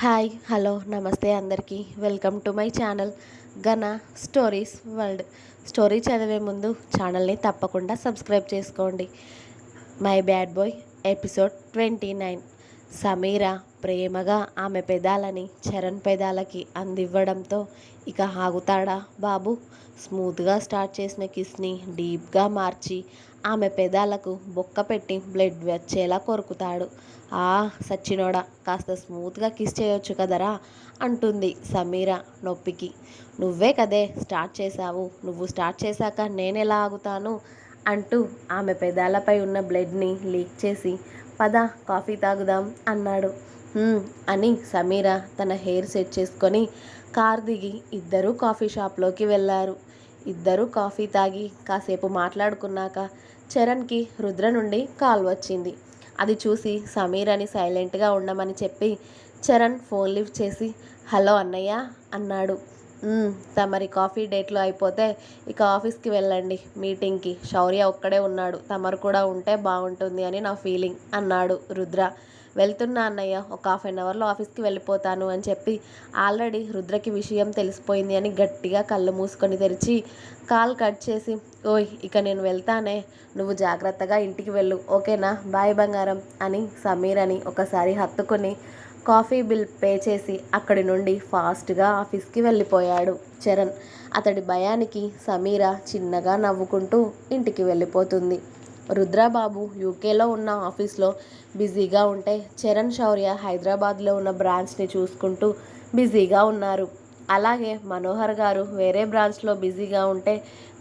Hi hello నమస్తే అందరికీ welcome to my channel Gana stories world. Story చదివే ముందు ఛానల్ని తప్పకుండా సబ్స్క్రైబ్ చేసుకోండి. My bad boy episode 29. Sameera ప్రేమగా ఆమె పెదాలని చరణ్ పెదాలకి అందివ్వడంతో ఇక ఆగుతాడా బాబు? స్మూత్గా స్టార్ట్ చేసిన కిస్ని డీప్గా మార్చి ఆమె పెదాలకు బొక్క పెట్టి బ్లడ్ వచ్చేలా కొరుకుతాడు. ఆ సచ్చినోడా, కాస్త స్మూత్గా కిస్ చేయొచ్చు కదరా అంటుంది సమీర నొప్పికి. నువ్వే కదే స్టార్ట్ చేశావు, నువ్వు స్టార్ట్ చేశాక నేనెలా ఆగుతాను అంటూ ఆమె పెదాలపై ఉన్న బ్లడ్ని లీక్ చేసి పద కాఫీ తాగుదాం అన్నాడు. అని సమీర తన హెయిర్ సెట్ చేసుకొని కార్ దిగి ఇద్దరూ కాఫీ షాప్లోకి వెళ్ళారు. ఇద్దరూ కాఫీ తాగి కాసేపు మాట్లాడుకున్నాక చరణ్కి రుద్ర నుండి కాల్ వచ్చింది. అది చూసి సమీరని సైలెంట్గా ఉండమని చెప్పి చరణ్ ఫోన్ లిఫ్ట్ చేసి హలో అన్నయ్య అన్నాడు. తమరి కాఫీ డేట్లో అయిపోతే ఇక ఆఫీస్కి వెళ్ళండి మీటింగ్కి. శౌర్య ఒక్కడే ఉన్నాడు, తమరు కూడా ఉంటే బాగుంటుంది అని నా ఫీలింగ్ అన్నాడు రుద్ర. వెళ్తున్నా అన్నయ్య, ఒక ½ అవర్లో ఆఫీస్కి వెళ్ళిపోతాను అని చెప్పి ఆల్రెడీ రుద్రకి విషయం తెలిసిపోయింది అని గట్టిగా కళ్ళు మూసుకొని తెరిచి కాల్ కట్ చేసి ఓయ్ ఇక నేను వెళ్తానే, నువ్వు జాగ్రత్తగా ఇంటికి వెళ్ళు ఓకేనా, బాయ్ బంగారం అని సమీరని ఒకసారి హత్తుకొని కాఫీ బిల్ పే చేసి అక్కడి నుండి ఫాస్ట్గా ఆఫీస్కి వెళ్ళిపోయాడు చరణ్. అతడి భయానికి సమీర చిన్నగా నవ్వుకుంటూ ఇంటికి వెళ్ళిపోతుంది. రుద్రబాబు యూకేలో ఉన్న ఆఫీస్లో బిజీగా ఉంటే చరణ్ శౌర్య హైదరాబాద్లో ఉన్న బ్రాంచ్ని చూసుకుంటూ బిజీగా ఉన్నారు. అలాగే మనోహర్ గారు వేరే బ్రాంచ్లో బిజీగా ఉంటే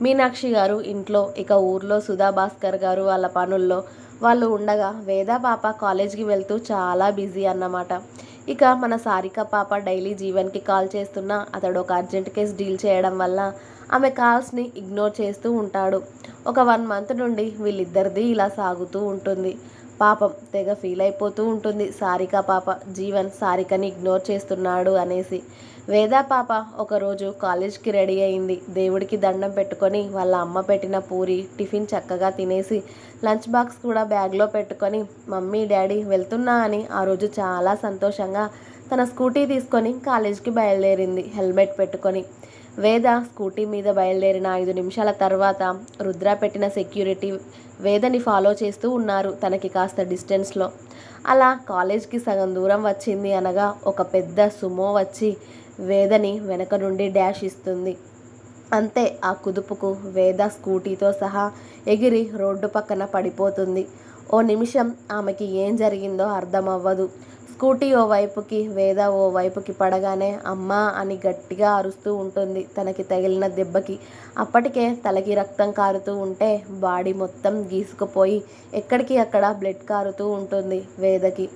మీనాక్షి గారు ఇంట్లో, ఇక ఊర్లో సుధా భాస్కర్ గారు వాళ్ళ పనుల్లో వాళ్ళు ఉండగా వేద పాప కాలేజ్కి వెళ్తూ చాలా బిజీ అన్నమాట. ఇక మన సారిక పాప డైలీ జీవన్కి కాల్ చేస్తున్నా అతడు ఒక అర్జెంట్ కేస్ డీల్ చేయడం వల్ల ఆమె కాల్స్ని ఇగ్నోర్ చేస్తూ ఉంటాడు. ఒక 1 మంత్ నుండి వీళ్ళిద్దరిది ఇలా సాగుతూ ఉంటుంది. పాపం తెగ ఫీల్ అయిపోతూ ఉంటుంది సారిక పాప, జీవన్ సారికని ఇగ్నోర్ చేస్తున్నాడు అనేసి. వేదా పాప ఒకరోజు కాలేజ్కి రెడీ అయింది. దేవుడికి దండం పెట్టుకొని వాళ్ళ అమ్మ పెట్టిన పూరి టిఫిన్ చక్కగా తినేసి లంచ్ బాక్స్ కూడా బ్యాగ్లో పెట్టుకొని మమ్మీ డాడీ వెళ్తున్నా అని ఆ రోజు చాలా సంతోషంగా తన స్కూటీ తీసుకొని కాలేజ్కి బయలుదేరింది హెల్మెట్ పెట్టుకొని. వేద స్కూటీ మీద బయలుదేరిన 5 నిమిషాల తర్వాత రుద్ర పెట్టిన సెక్యూరిటీ వేదని ఫాలో చేస్తూ ఉన్నారు తనకి కాస్త డిస్టెన్స్లో. అలా కాలేజ్కి సగం దూరం వచ్చింది అనగా ఒక పెద్ద సుమో వచ్చి వేదని వెనక నుండి డాష్ ఇస్తుంది. అంతే, ఆ కుదుపుకు వేద స్కూటీతో సహా ఎగిరి రోడ్డు పక్కన పడిపోతుంది. ఓ నిమిషం ఆమెకి ఏం జరిగిందో అర్థం అవ్వదు. స్కూటీ ఓ వైపుకి, వేద ఓ వైపుకి పడగానే అమ్మా అని గట్టిగా అరుస్తూ ఉంటుంది తనకి తగిలిన దెబ్బకి. అప్పటికే తలకి రక్తం కారుతూ ఉంటే బాడీ మొత్తం గీసుకుపోయి ఎక్కడికి అక్కడ బ్లడ్ కారుతూ ఉంటుంది వేదకి.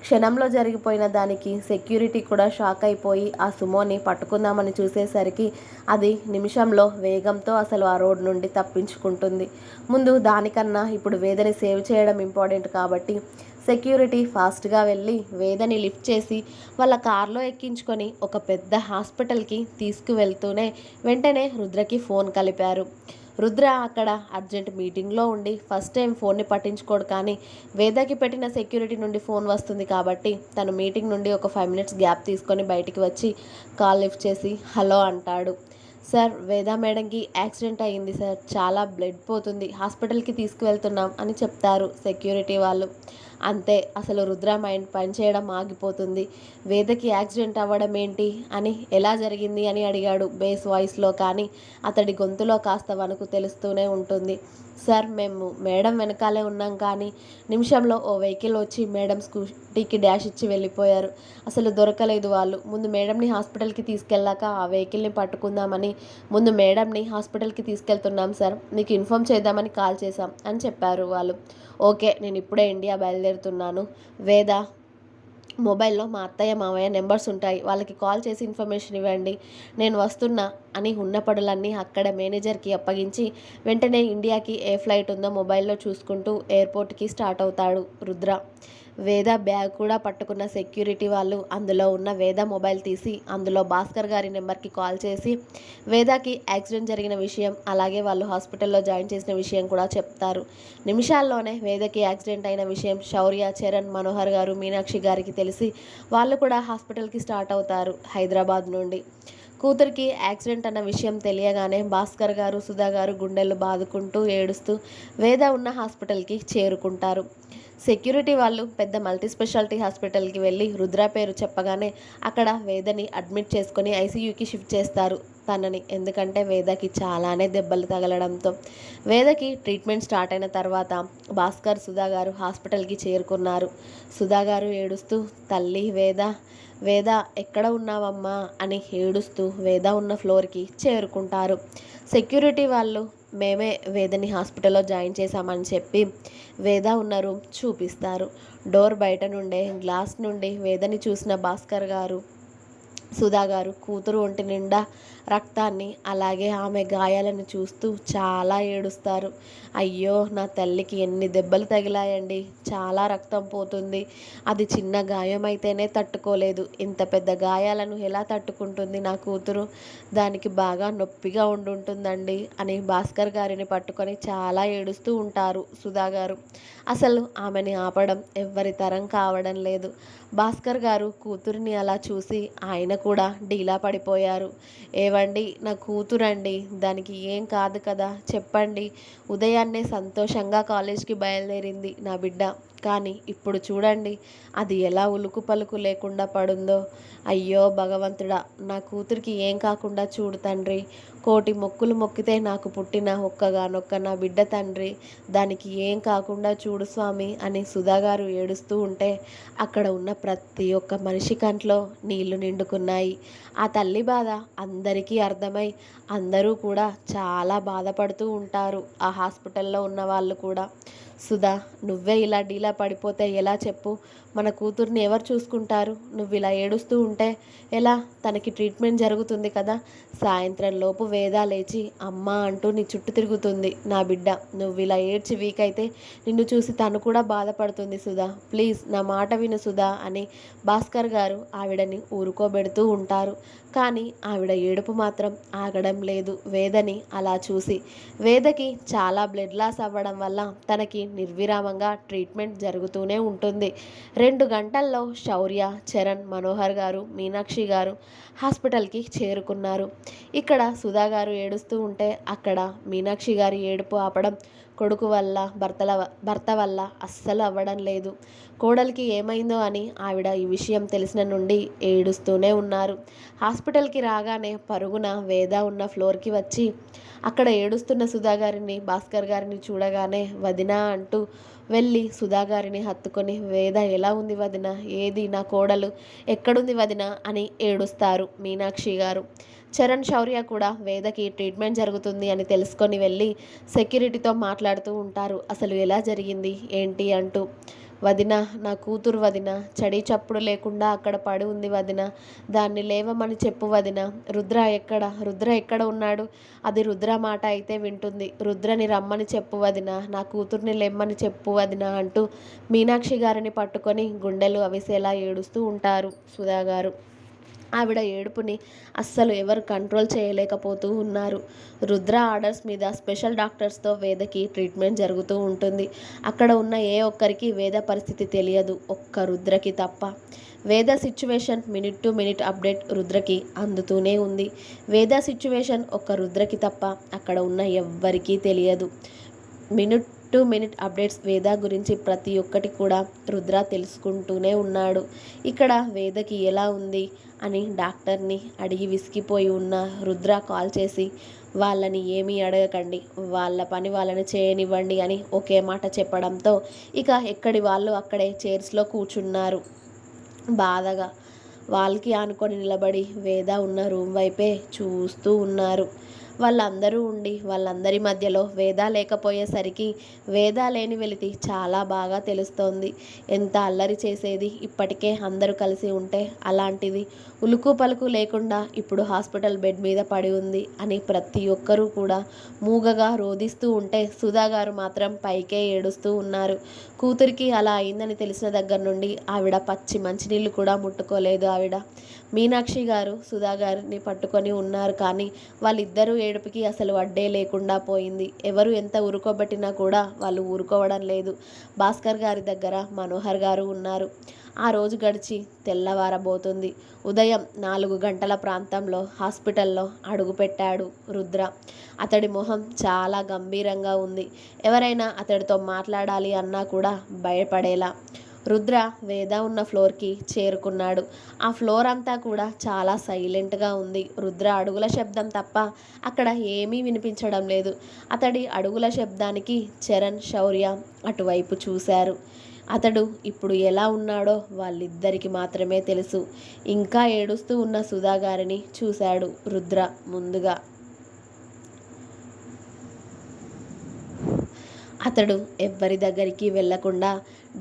క్షణంలో జరిగిపోయిన దానికి సెక్యూరిటీ కూడా షాక్ అయిపోయి ఆ సుమోని పట్టుకుందామని చూసేసరికి అది నిమిషంలో వేగంతో అసలు ఆ రోడ్ నుండి తప్పించుకుంటుంది. ముందు దానికన్నా ఇప్పుడు వేదని సేవ్ చేయడం ఇంపార్టెంట్ కాబట్టి సెక్యూరిటీ ఫాస్ట్గా వెళ్ళి వేదని లిఫ్ట్ చేసి వాళ్ళ కార్లో ఎక్కించుకొని ఒక పెద్ద హాస్పిటల్కి తీసుకువెళ్తూనే వెంటనే రుద్రకి ఫోన్ కలిపారు. రుద్ర అక్కడ అర్జెంట్ మీటింగ్లో ఉండి ఫస్ట్ టైం ఫోన్ని పట్టించుకోడు, కానీ వేదకి పెట్టిన సెక్యూరిటీ నుండి ఫోన్ వస్తుంది కాబట్టి తను మీటింగ్ నుండి ఒక 5 minutes గ్యాప్ తీసుకొని బయటికి వచ్చి కాల్ లిఫ్ట్ చేసి హలో అంటాడు. సార్, వేద మేడంకి యాక్సిడెంట్ అయ్యింది సార్, చాలా బ్లడ్ పోతుంది, హాస్పిటల్కి తీసుకువెళ్తున్నాం అని చెప్తారు సెక్యూరిటీ వాళ్ళు. అంతే, అసలు రుద్ర మైండ్ పనిచేయడం ఆగిపోతుంది. వేదకి యాక్సిడెంట్ అవ్వడం ఏంటి అని, ఎలా జరిగింది అని అడిగాడు బేస్ వాయిస్లో. కానీ అతడి గొంతులో కాస్త వణుకు తెలుస్తూనే ఉంటుంది. సార్, మేము మేడం వెనకాలే ఉన్నాం, కానీ నిమిషంలో ఓ వెహికల్ వచ్చి మేడం స్కూటీకి డాష్ ఇచ్చి వెళ్ళిపోయారు. అసలు దొరకలేదు వాళ్ళు. ముందు మేడంని హాస్పిటల్కి తీసుకెళ్ళాక ఆ వెహికల్ని పట్టుకుందామని ముందు మేడంని హాస్పిటల్కి తీసుకెళ్తున్నాం సార్, మీకు ఇన్ఫామ్ చేద్దామని కాల్ చేశాం అని చెప్పారు వాళ్ళు. ఓకే, నేను ఇప్పుడే ఇండియా బయలుదేరుతున్నాను. వేద మొబైల్లో మా అత్తయ్య మామయ్య నెంబర్స్ ఉంటాయి, వాళ్ళకి కాల్ చేసి ఇన్ఫర్మేషన్ ఇవ్వండి, నేను వస్తున్నా అని ఉన్న పనులన్నీ అక్కడ మేనేజర్కి అప్పగించి వెంటనే ఇండియాకి ఏ ఫ్లైట్ ఉందో మొబైల్లో చూసుకుంటూ ఎయిర్పోర్ట్కి స్టార్ట్ అవుతాడు రుద్ర. వేద బ్యాగ్ కూడా పట్టుకున్న సెక్యూరిటీ వాళ్ళు అందులో ఉన్న వేద మొబైల్ తీసి అందులో భాస్కర్ గారి నెంబర్కి కాల్ చేసి వేదకి యాక్సిడెంట్ జరిగిన విషయం అలాగే వాళ్ళు హాస్పిటల్లో జాయిన్ చేసిన విషయం కూడా చెప్తారు. నిమిషాల్లోనే వేదకి యాక్సిడెంట్ అయిన విషయం శౌర్య, చరణ్, మనోహర్ గారు, మీనాక్షి గారికి తెలిసి వాళ్ళు కూడా హాస్పిటల్కి స్టార్ట్ అవుతారు హైదరాబాద్ నుండి. కూతురికి యాక్సిడెంట్ అన్న విషయం తెలియగానే భాస్కర్ గారు, సుధా గారు గుండెలు బాదుకుంటూ ఏడుస్తూ వేద ఉన్న హాస్పిటల్కి చేరుకుంటారు. సెక్యూరిటీ వాళ్ళు పెద్ద మల్టీ స్పెషాలిటీ హాస్పిటల్కి వెళ్ళి రుద్ర పేరు చెప్పగానే అక్కడ వేదని అడ్మిట్ చేసుకొని ఐసీయూకి షిఫ్ట్ చేస్తారు తనని. ఎందుకంటే వేదకి చాలానే దెబ్బలు తగలడంతో. వేదకి ట్రీట్మెంట్ స్టార్ట్ అయిన తర్వాత భాస్కర్, సుధా గారు హాస్పిటల్కి చేరుకున్నారు. సుధా గారు ఏడుస్తూ, తల్లి వేద, వేద ఎక్కడ ఉన్నావమ్మా అని ఏడుస్తూ వేద ఉన్న ఫ్లోర్కి చేరుకుంటారు. సెక్యూరిటీ వాళ్ళు మేమే వేదని హాస్పిటల్లో జాయిన్ చేశామని చెప్పి వేద ఉన్న రూమ్ చూపిస్తారు. డోర్ బయట నుండే గ్లాస్ నుండి వేదని చూసిన భాస్కర్ గారు, సుధా గారు కూతురు ఒంటి నిండా రక్తాన్ని అలాగే ఆమె గాయాలను చూస్తూ చాలా ఏడుస్తారు. అయ్యో నా తల్లికి ఎన్ని దెబ్బలు తగిలాయండి, చాలా రక్తం పోతుంది, అది చిన్న గాయం అయితేనే తట్టుకోలేదు, ఇంత పెద్ద గాయాలను ఎలా తట్టుకుంటుంది నా కూతురు, దానికి బాగా నొప్పిగా ఉండుంటుందండి అని భాస్కర్ గారిని పట్టుకొని చాలా ఏడుస్తూ ఉంటారు సుధా గారు. అసలు ఆమెని ఆపడం ఎవ్వరి తరం కావడం లేదు. భాస్కర్ గారు కూతురిని అలా చూసి ఆయన కూడా డీలా పడిపోయారు. ఏవండి నా కూతురండి, దానికి ఏం కాదు కదా చెప్పండి, ఉదయాన్నే సంతోషంగా కాలేజ్కి బయలుదేరింది నా బిడ్డ, కానీ ఇప్పుడు చూడండి అది ఎలా ఉలుకు పలుకు లేకుండా పడుందో. అయ్యో భగవంతుడా, నా కూతురికి ఏం కాకుండా చూడు తండ్రి, కోటి మొక్కులు మొక్కితే నాకు పుట్టిన ఒక్కగానొక్క నా బిడ్డ తండ్రి, దానికి ఏం కాకుండా చూడు స్వామి అని సుధాగారు ఏడుస్తూ ఉంటే అక్కడ ఉన్న ప్రతి ఒక్క మనిషి కంట్లో నీళ్లు నిండుకున్నాయి. ఆ తల్లి బాధ అందరికీ అర్థమై అందరూ కూడా చాలా బాధపడుతూ ఉంటారు, ఆ హాస్పిటల్లో ఉన్న వాళ్ళు కూడా. సుధా, నువ్వే ఇలా డీలా పడిపోతే ఎలా చెప్పు, మన కూతుర్ని ఎవరు చూసుకుంటారు, నువ్వు ఇలా ఏడుస్తూ ఉంటే ఎలా, తనకి ట్రీట్మెంట్ జరుగుతుంది కదా, సాయంత్రం లోపు వేద లేచి అమ్మ అంటూ నీ చుట్టూ తిరుగుతుంది నా బిడ్డ, నువ్వు ఇలా ఏడ్చి వీక్ అయితే నిన్ను చూసి తను కూడా బాధపడుతుంది సుధా, ప్లీజ్ నా మాట విను సుధా అని భాస్కర్ గారు ఆవిడని ఊరుకోబెడుతూ ఉంటారు. కానీ ఆవిడ ఏడుపు మాత్రం ఆగడం లేదు వేదని అలా చూసి. వేదకి చాలా బ్లడ్ లాస్ అవ్వడం వల్ల తనకి నిర్విరామంగా ట్రీట్మెంట్ జరుగుతూనే ఉంటుంది. 2 గంటల్లో శౌర్య, చరణ్, మనోహర్ గారు, మీనాక్షి గారు హాస్పిటల్కి చేరుకున్నారు. ఇక్కడ సుధా గారు ఏడుస్తూ ఉంటే అక్కడ మీనాక్షి గారి ఏడుపు ఆపడం కొడుకు వల్ల, భర్త వల్ల అస్సలు అవ్వడం లేదు. కోడలికి ఏమైందో అని ఆవిడ ఈ విషయం తెలిసిన నుండి ఏడుస్తూనే ఉన్నారు. హాస్పిటల్కి రాగానే పరుగున వేద ఉన్న ఫ్లోర్కి వచ్చి అక్కడ ఏడుస్తున్న సుధా గారిని, భాస్కర్ గారిని చూడగానే వదినా అంటూ వెళ్ళి సుధా గారిని హత్తుకొని, వేద ఎలా ఉంది వదిన, ఏది నా కోడలు, ఎక్కడుంది వదిన అని ఏడుస్తారు మీనాక్షి గారు. చరణ్, శౌర్య కూడా వేదకి ట్రీట్మెంట్ జరుగుతుంది అని తెలుసుకొని వెళ్ళి సెక్యూరిటీతో మాట్లాడుతూ ఉంటారు, అసలు ఎలా జరిగింది ఏంటి అంటూ. వదిన, నా కూతురు వదిన, చడి చప్పుడు లేకుండా అక్కడ పడి ఉంది వదిన, దాన్ని లేవమని చెప్పు వదిన, రుద్ర ఎక్కడ ఉన్నాడు, అది రుద్ర మాట అయితే వింటుంది, రుద్రని రమ్మని చెప్పు వదిన, నా కూతుర్ని లేమ్మని చెప్పు వదిన అంటూ మీనాక్షి గారిని పట్టుకొని గుండెలు అవిసేలా ఏడుస్తూ ఉంటారు సుధా గారు. ఆవిడ ఏడుపుని అస్సలు ఎవరు కంట్రోల్ చేయలేకపోతూ ఉన్నారు. రుద్ర ఆర్డర్స్ మీద స్పెషల్ డాక్టర్స్తో వేదకి ట్రీట్మెంట్ జరుగుతూ ఉంటుంది. అక్కడ ఉన్న ఏ ఒక్కరికి వేద పరిస్థితి తెలియదు, ఒక్క రుద్రకి తప్ప. Veda situation minute to minute update రుద్రకి అందుతూనే ఉంది. వేద సిచ్యువేషన్ ఒక్క రుద్రకి తప్ప అక్కడ ఉన్న ఎవ్వరికీ తెలియదు. మినిట్ టు మినిట్ అప్డేట్స్ వేద గురించి ప్రతి ఒక్కటి కూడా రుద్ర తెలుసుకుంటూనే ఉన్నాడు. ఇక్కడ వేదకి ఎలా ఉంది అని డాక్టర్ని అడిగి విసిగిపోయి ఉన్న రుద్ర కాల్ చేసి, వాళ్ళని ఏమీ అడగకండి, వాళ్ళ పని వాళ్ళని చేయనివ్వండి అని ఒకే మాట చెప్పడంతో ఇక ఎక్కడి వాళ్ళు అక్కడే చైర్స్లో కూర్చున్నారు బాధగా. వాళ్ళకి ఆనుకొని నిలబడి వేద ఉన్న రూమ్ వైపే చూస్తూ ఉన్నారు. వాళ్ళందరూ ఉండి వాళ్ళందరి మధ్యలో వేద లేకపోయేసరికి వేద లేని వెలితి చాలా బాగా తెలుస్తోంది. ఎంత అల్లరి చేసేది ఇప్పటికే అందరూ కలిసి ఉంటే, అలాంటిది ఉలుకు పలుకు లేకుండా ఇప్పుడు హాస్పిటల్ బెడ్ మీద పడి ఉంది అని ప్రతి ఒక్కరూ కూడా మూగగా రోదిస్తూ ఉంటే, సుధా గారు మాత్రం పైకే ఏడుస్తూ ఉన్నారు. కూతురికి అలా అయిందని తెలిసిన దగ్గర నుండి ఆవిడ పచ్చి మంచినీళ్ళు కూడా ముట్టుకోలేదు. ఆవిడ మీనాక్షి గారు సుధా గారిని పట్టుకొని ఉన్నారు, కానీ వాళ్ళిద్దరూ ఏడుపుకి అసలు అడ్డే లేకుండా పోయింది. ఎవరు ఎంత ఊరుకోబట్టినా కూడా వాళ్ళు ఊరుకోవడం లేదు. భాస్కర్ గారి దగ్గర మనోహర్ గారు ఉన్నారు. ఆ రోజు గడిచి తెల్లవారబోతుంది. ఉదయం 4 గంటల ప్రాంతంలో హాస్పిటల్లో అడుగుపెట్టాడు రుద్ర. అతడి మొహం చాలా గంభీరంగా ఉంది. ఎవరైనా అతడితో మాట్లాడాలి అన్నా కూడా భయపడేలా. రుద్ర వేద ఉన్న ఫ్లోర్కి చేరుకున్నాడు. ఆ ఫ్లోర్ అంతా కూడా చాలా సైలెంట్గా ఉంది. రుద్ర అడుగుల శబ్దం తప్ప అక్కడ ఏమీ వినిపించడం లేదు. అతడి అడుగుల శబ్దానికి చరణ్, శౌర్య అటువైపు చూశారు. అతడు ఇప్పుడు ఎలా ఉన్నాడో వాళ్ళిద్దరికి మాత్రమే తెలుసు. ఇంకా ఏడుస్తూ ఉన్న సుధా గారిని చూశాడు రుద్ర ముందుగా. అతడు ఎవ్వరి దగ్గరికి వెళ్లకుండా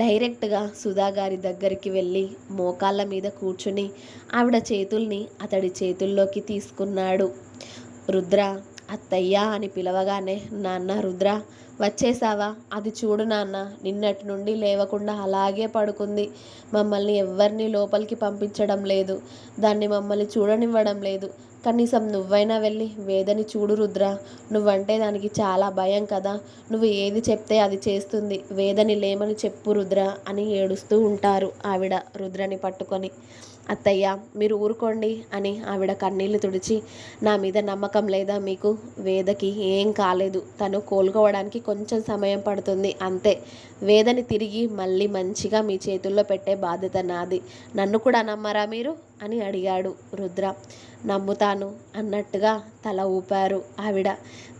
డైరెక్ట్గా సుధా గారి దగ్గరికి వెళ్ళి మోకాళ్ళ మీద కూర్చుని ఆవిడ చేతుల్ని అతడి చేతుల్లోకి తీసుకున్నాడు. రుద్ర, అత్తయ్య అని పిలవగానే, నాన్న రుద్ర వచ్చేసావా? అది చూడు నాన్న, నిన్నటి నుండి లేవకుండా అలాగే పడుకుంది. మమ్మల్ని ఎవ్వరిని లోపలికి పంపించడం లేదు. దాన్ని మమ్మల్ని చూడనివ్వడం లేదు. కనీసం నువ్వైనా వెళ్ళి వేదని చూడు రుద్ర. నువ్వంటే దానికి చాలా భయం కదా. నువ్వు ఏది చెప్తే అది చేస్తుంది. వేదని లేమని చెప్పు రుద్ర అని ఏడుస్తూ ఉంటారు ఆవిడ రుద్రని పట్టుకొని. అత్తయ్య మీరు ఊరుకోండి అని ఆవిడ కన్నీళ్లు తుడిచి, నా మీద నమ్మకం లేదా మీకు? వేదకి ఏం కాలేదు. తను కోలుకోవడానికి కొంచెం సమయం పడుతుంది అంతే. వేదని తిరిగి మళ్ళీ మంచిగా మీ చేతుల్లో పెట్టే బాధ్యత నాది. నన్ను కూడా నమ్మరా మీరు అని అడిగాడు రుద్ర. నమ్ముతాను అన్నట్టుగా తల ఊపారు ఆవిడ.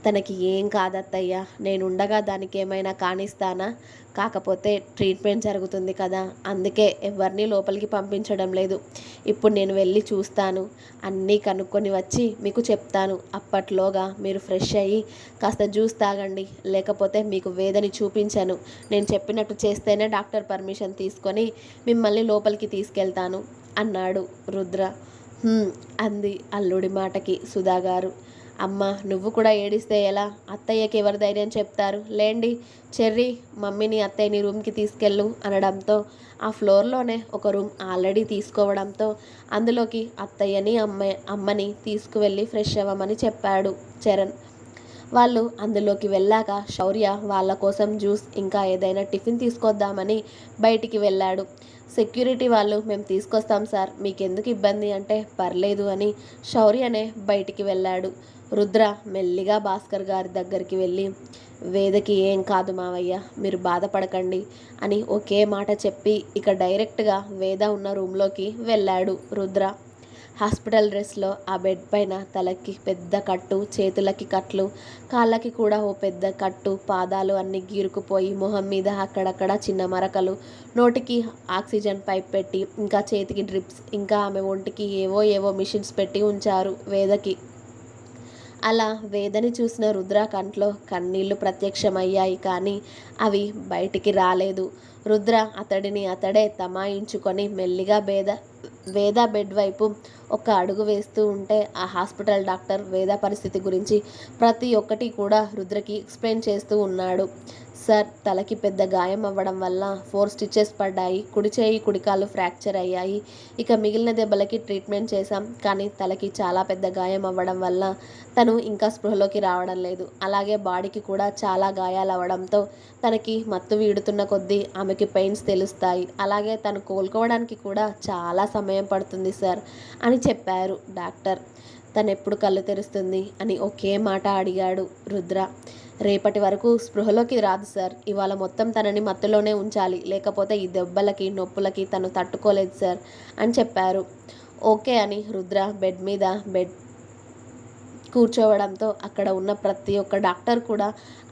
తనకి ఏం కాదత్తయ్య, నేనుండగా దానికి ఏమైనా కానిస్తానా? కాకపోతే ట్రీట్మెంట్ జరుగుతుంది కదా, అందుకే ఎవరిని లోపలికి పంపించడం లేదు. ఇప్పుడు నేను వెళ్ళి చూస్తాను, అన్నీ కనుక్కొని వచ్చి మీకు చెప్తాను. అప్పట్లోగా మీరు ఫ్రెష్ అయ్యి కాస్త జ్యూస్ తాగండి. లేకపోతే మీకు వేదని చూపించను. నేను చెప్పినట్టు చేస్తేనే డాక్టర్ పర్మిషన్ తీసుకొని మిమ్మల్ని లోపలికి తీసుకెళ్తాను అన్నాడు రుద్ర. అంది అల్లుడి మాటకి సుధాగారు. అమ్మ, నువ్వు కూడా ఏడిస్తే ఎలా? అత్తయ్యకి ఎవరు ధైర్యం చెప్తారు? లేండి చెర్రీ, మమ్మీని అత్తయ్యని రూమ్కి తీసుకెళ్ళు అనడంతో ఆ ఫ్లోర్లోనే ఒక రూమ్ ఆల్రెడీ తీసుకోవడంతో అందులోకి అత్తయ్యని అమ్మని తీసుకువెళ్ళి ఫ్రెష్ అవ్వమని చెప్పాడు చరణ్. వాళ్ళు అందులోకి వెళ్ళాక శౌర్య వాళ్ళ కోసం జ్యూస్ ఇంకా ఏదైనా టిఫిన్ తీసుకొద్దామని బయటికి వెళ్ళాడు. సెక్యూరిటీ వాళ్ళు మేము తీసుకొస్తాం సార్, మీకెందుకు ఇబ్బంది అంటే పర్లేదు అని శౌర్యనే బయటికి వెళ్ళాడు. రుద్ర మెల్లిగా భాస్కర్ గారి దగ్గరికి వెళ్ళి, వేదకి ఏం కాదు మావయ్య, మీరు బాధపడకండి అని ఒకే మాట చెప్పి ఇక డైరెక్ట్గా వేద ఉన్న రూమ్లోకి వెళ్ళాడు రుద్ర. హాస్పిటల్ డ్రెస్లో ఆ బెడ్ పైన తలకి పెద్ద కట్టు, చేతులకి కట్లు, కాళ్ళకి కూడా ఓ పెద్ద కట్టు, పాదాలు అన్నీ గీరుకుపోయి మొహం మీద అక్కడక్కడ చిన్న మరకలు, నోటికి ఆక్సిజన్ పైప్ పెట్టి ఇంకా చేతికి డ్రిప్స్, ఇంకా ఆమె ఒంటికి ఏవో మిషన్స్ పెట్టి ఉంచారు వేదకి. అలా వేదని చూసిన రుద్ర కంట్లో కన్నీళ్లు ప్రత్యక్షమయ్యాయి, కానీ అవి బయటికి రాలేదు. రుద్ర అతడిని అతడే తమాయించుకొని మెల్లిగా వేద బెడ్ వైపు ఒక అడుగు వేస్తూ ఉంటే ఆ హాస్పిటల్ డాక్టర్ వేద పరిస్థితి గురించి ప్రతి ఒక్కటి కూడా రుద్రకి ఎక్స్ప్లెయిన్ చేస్తూ ఉన్నాడు. సార్, తలకి పెద్ద గాయం అవ్వడం వల్ల 4 స్టిచెస్ పడ్డాయి. కుడి చేయి కుడికాలు ఫ్రాక్చర్ అయ్యాయి. ఇక మిగిలిన దెబ్బలకి ట్రీట్మెంట్ చేశాం, కానీ తలకి చాలా పెద్ద గాయం అవ్వడం వల్ల తను ఇంకా స్పృహలోకి రావడం లేదు. అలాగే బాడీకి కూడా చాలా గాయాలు అవ్వడంతో తనకి మత్తు వీడుతున్న కొద్దీ ఆమెకి పెయిన్స్ తెలుస్తాయి. అలాగే తను కోలుకోవడానికి కూడా చాలా సమయం పడుతుంది సార్ అని చెప్పారు డాక్టర్. తను ఎప్పుడు కళ్ళు తెరుస్తుంది అని ఒకే మాట అడిగాడు రుద్ర. రేపటి వరకు స్పృహలోకి రాదు సార్. ఇవాళ మొత్తం తనని మత్తులోనే ఉంచాలి, లేకపోతే ఈ దెబ్బలకి నొప్పులకి తను తట్టుకోలేదు సార్ అని చెప్పారు. ఓకే అని రుద్ర బెడ్ కూర్చోవడంతో అక్కడ ఉన్న ప్రతి ఒక్క డాక్టర్ కూడా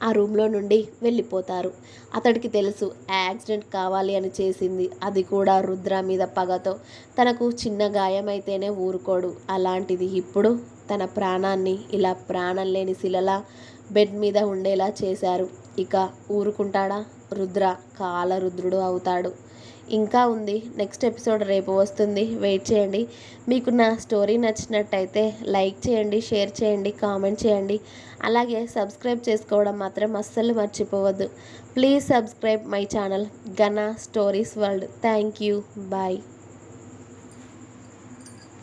ఆ రూమ్లో నుండి వెళ్ళిపోతారు. అతడికి తెలుసు యాక్సిడెంట్ కావాలి అని చేసింది, అది కూడా రుద్ర మీద పగతో. తనకు చిన్న గాయమైతేనే ఊరుకోడు, అలాంటిది ఇప్పుడు తన ప్రాణాన్ని ఇలా ప్రాణం లేని శిలలా బెడ్ మీద ఉండేలా చేశారు. ఇక ఊరుకుంటాడా? రుద్ర కాలరుద్రుడు అవుతాడు. ఇంకా ఉంది. నెక్స్ట్ ఎపిసోడ్ రేపు వస్తుంది. వెయిట్ చేయండి. మీకు నా స్టోరీ నచ్చినట్టయితే లైక్ చేయండి, షేర్ చేయండి, కామెంట్ చేయండి. అలాగే సబ్స్క్రైబ్ చేసుకోవడం మాత్రం అస్సలు మర్చిపోవద్దు. Please subscribe my channel Gana stories world. Thank you. Bye.